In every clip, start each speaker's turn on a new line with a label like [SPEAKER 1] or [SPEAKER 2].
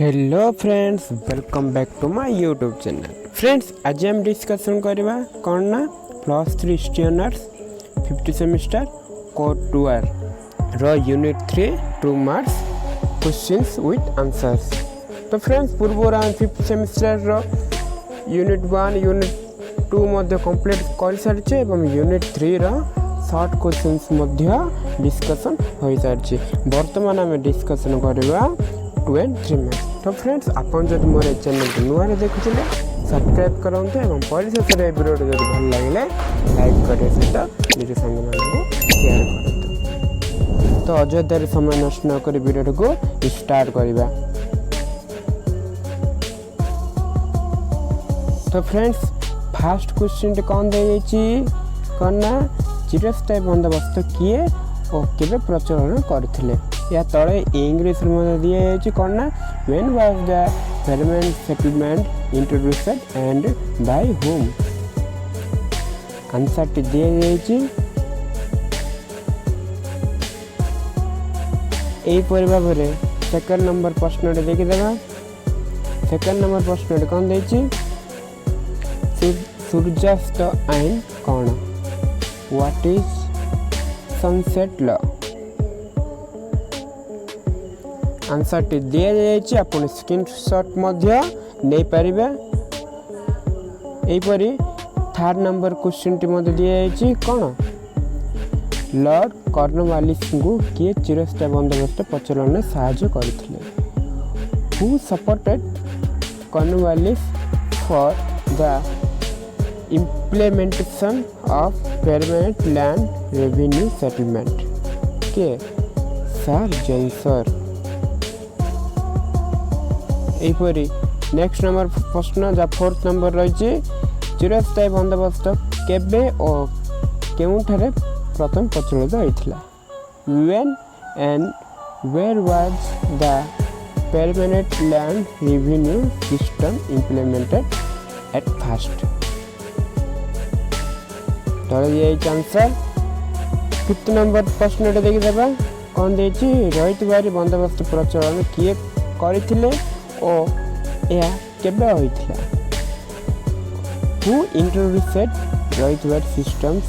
[SPEAKER 1] Hello friends, welcome back to my YouTube channel. Friends, आज हम discussion करवा कौन ना +3 हिस्ट्री ऑनर्स 50 सेमिस्टर कोड 2 रो unit 3 2 marks questions with answers. तो फ्रेंड्स, पूर्व हम 5th सेमिस्टर रो यूनिट 1 यूनिट 2 मध्य कंप्लीट कर सारी और यूनिट 3 रो शॉर्ट क्वेश्चंस मध्य डिस्कशन हो सारी। वर्तमान आम डिस्कशन करवा 2 and 3 मार्क्स। तो फ्रेंड्स, आपन जब मोर चैनल को नुआ देखुले सब्सक्राइब करते और परिशेष वीडियो जब भल लगे लाइक करने सहित निज सांग मानक शेयर करते। तो अयोध्या समय नष्ट नक वीडियो को स्टार्ट करवा। तो फ्रेंड्स, फास्ट क्वेश्चन कौन दे कौन ना चिरस्थायी बंदोबस्त किए और केबे प्रचलन करथिले। या तले इंग्लिश में दिया जाए कौन ना when was the permanent settlement introduced and by whom. Answer T दिया जाए यही भाव में सेकंड नंबर प्रश्न देखीदेवा। सेकंड नंबर प्रश्न कौन देछि सूर्यास्त आईन कौन, what is sunset law. Answer T दिया जाए आपन स्क्रीनशॉट मध्य नहीं पारे। यहीपरी थर्ड नंबर क्वेश्चन टी मध्य दिया जाए कौन लॉर्ड कॉर्नवालिस को किए चिरस्थायी बंदोबस्त प्रचलन में साहाय्य करथिले। Who supported Cornwallis for the implementation of permanent land revenue settlement के सर जेम्स। यहीपरी नेक्स्ट नंबर प्रश्न जहाँ फोर्थ नंबर रही चिरस्थायी बंदोबस्त केबे और केउठारे प्रथम प्रचलित होता। When and where was the permanent land revenue system implemented at first. Answer fifth number प्रश्न देखीदेवा कौन दे रही बंदोबस्त प्रचलन किए करथिले और यह केबे होइथिला। हु इंट्रोड्यूस्ड रही systems,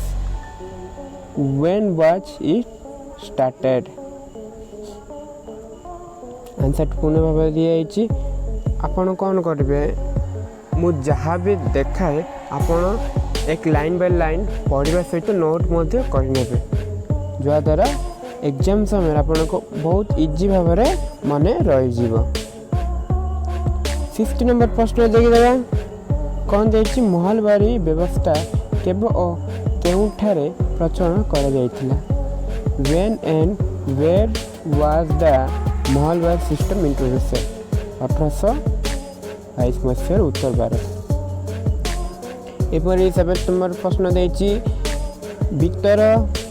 [SPEAKER 1] when was it started. Answer पुनः भाव दिखाई आपन कौन करेंगे मु जहाँ भी देखाए आपन एक लाइन बाय लाइन पढ़ा सहित नोट मध्य करने द्वारा एग्जाम समय आपन को बहुत इजी भाव में मन रही। 5th नंबर प्रश्न देखीदेवा कौन दे महलबारी व्यवस्था केबे और केउठारे प्रचलन करा जायथिला। When and where was the Mahalwari system introduced. 1822 मसीह उत्तर भारत। एपरी 7th नंबर प्रश्न देछि भीतर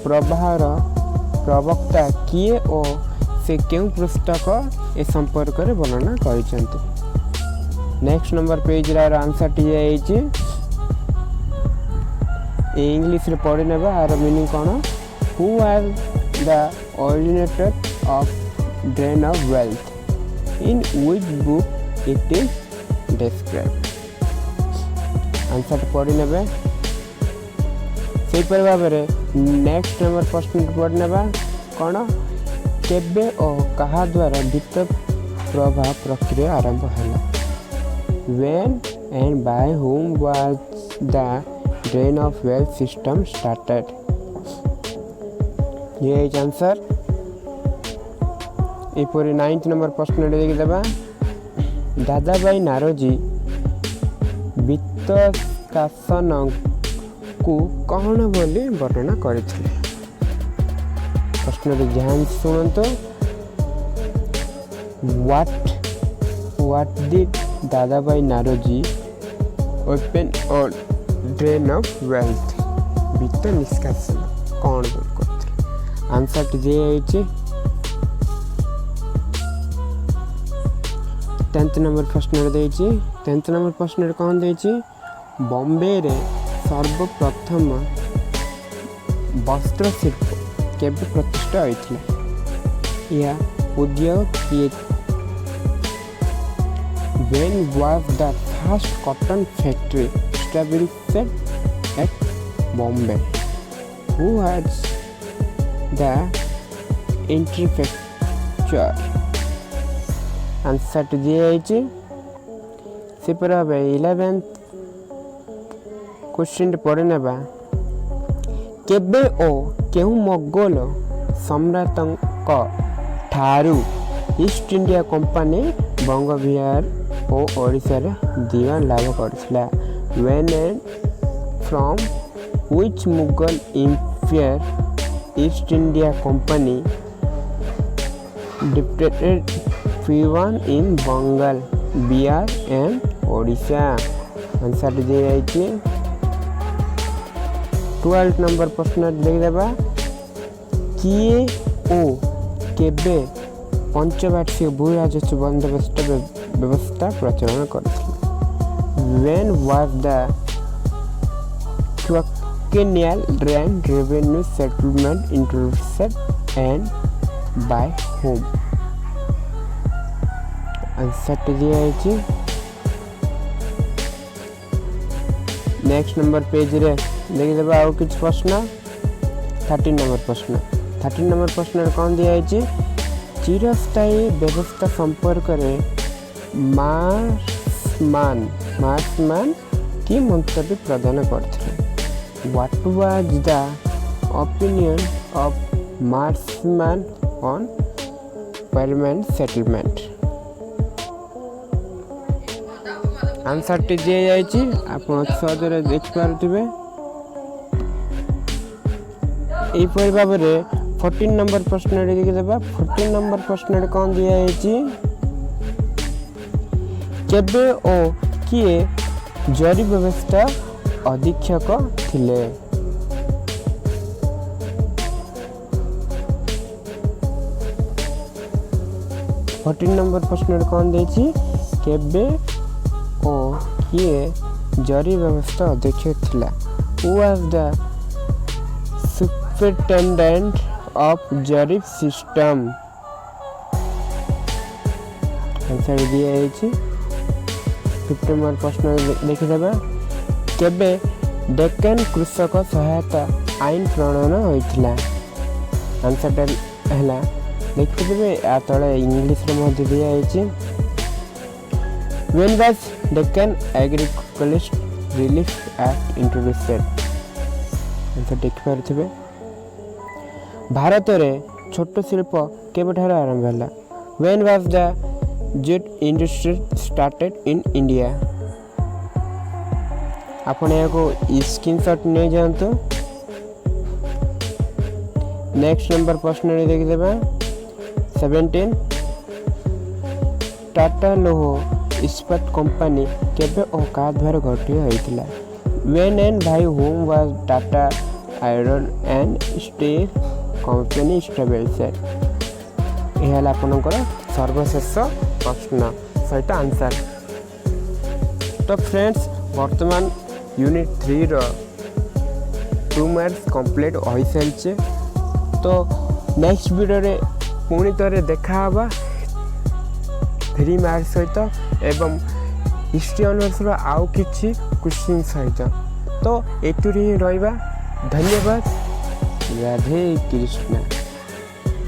[SPEAKER 1] प्रवाहर प्रवक्ता किए और से केउ पुस्तक ए संपर्क में वर्णना करिसेंति। नेक्स्ट नंबर पेज आंसर टी इंग्लिश रे पढ़ी नेबा आर मीनिंग कौन। Who was the originator of drain of wealth, in which book it is described. Answer पढ़ी नेबे से भाव में नेक्स्ट नंबर प्रश्न पढ़ी नेबा कौन केबे और कहा द्वारा वित्त प्रवाह प्रक्रिया आरंभ है। When and by whom was the drain of wealth system started? ये आंसर। यहीपरी 9th नंबर प्रश्न देखीदेवा दादाबाई नारोजी वित्त शासन को कौन बोली वर्णना करथिले। प्रश्न ध्यान शुणु। What did Dadabhai Naoroji open और ड्रेन ऑफ वेल्थ वित्त निष्कासन कौन करथिले। आंसर दिए 10th नंबर प्रश्न देछि। 10th नंबर प्रश्न कौन देछि बॉम्बे रे सर्वप्रथम वस्त्र शिल्प केबे प्रतिष्ठा होइथिला। यह उद्योग किए When was the first cotton factory established at Bombay? Who has the interfacture? Answer दिए से पर 11th क्वेश्चन पढ़े नेबा केबे ओ केहू मोगल सम्राटक ठारू ईस्ट इंडिया कंपनी बंग बिहार और ओडिशा रे दिवान लाभ करथिला when and from which Mughal empire East India company deputed P1 in Bengal, Bihar and Odisha. Answer दिए जाइए 12 नंबर प्रश्न देखा किए ओ केबे पंचवार्षिक भूराजस्व बंदोबस्त व्यवस्था प्रचलन करथिले when was the quinquennial land revenue settlement introduced and by whom answer दिया नेक्स्ट नंबर पेज रे देखिए आउ किछ प्रश्न 13 नंबर प्रश्न कौन दिया चिरस्थायी व्यवस्था संपर्क रे मार्समान की मंतव्य प्रदान करथिले what was the opinion of Marshman on permanent settlement answer टी दिए जाइए आप सहजरे देखिपे यहीपर भाव में 14 नंबर प्रश्न देखीदेवा 14 नंबर प्रश्न कौन दिखाई केबे ओ किए जरी व्यवस्था अधीक्षक थिले 14 नंबर प्रश्न कौन देछि केबे ओ किए जरी व्यवस्था अध्यक्ष थिला who was the superintendent of zari system answer दिया है 15 नंबर प्रश्न देखिदेबा केबे डेक्कन कृषक सहायता आईन प्रणयन होइथिला आंसर हला देखिदेबे आ तळे इंग्लिश रे मध्ये दिया है When was Deccan Agriculturist Relief Act introduced? Answer देख पारथिबे भारत रे छोट शिल्प केबेठार आरंभ होला When was the jute industry started in India? आपण याको स्क्रीनशॉट नै जानतो नेक्स्ट नंबर प्रश्न देख देबा 17 टाटा लोह इस्पात कंपनी केबे और का द्वारा गठित होइतिला when and by whom was Tata iron and steel company established एहला आपनकर सर्वशेष प्रश्न सहित आंसर तो फ्रेंड्स वर्तमान यूनिट 3 रो 2 मार्क्स कंप्लीट होई सलचे तो नेक्स्ट वीडियो रे पुणी तरे देखा हबा 3 मार्क्स सहित एवं हिस्ट्री ऑनर्स रो आउ किछि क्वेश्चन सहित तो एतुरी रहिबा धन्यवाद राधे कृष्ण।